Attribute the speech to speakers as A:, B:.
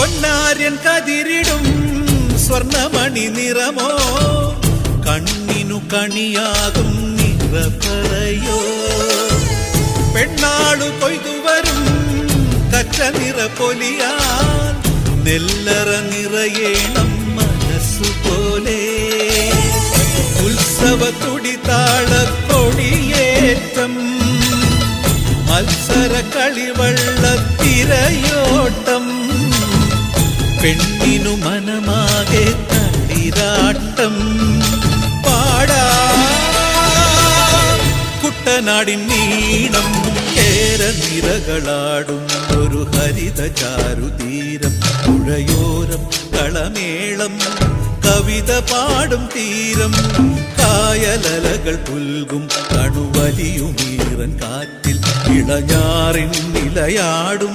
A: പൊന്നാര്യൻ കതിരിടും സ്വർണമണി നിറമോ കണ്ണിനു കണിയാകും നിറപ്പറയോ പെണ്ണാളു കൊയ്തുവരും കച്ച നിറ പൊലിയാൽ നെല്ലറ നിറയേണം മനസ്സുപോലെ ഉത്സവ തുടിതാളക്കൊടിയേറ്റം മത്സര കളിവള്ളത്തിരയോട്ടം പെണ്ണിനു മനമാകെ തളിരാട്ടം പാടാ കുട്ടനാടിൻ നീണം കേര നിരകളാടും ഒരു ഹരിത ചാരുതീരം പുഴയോരം കളമേളം കവിത പാടും തീരം കായലലകൾ പുൽകും കണുവലിയുമീറൻ കാറ്റിൽ ഇളഞ്ഞാറിൻ നിലയാടും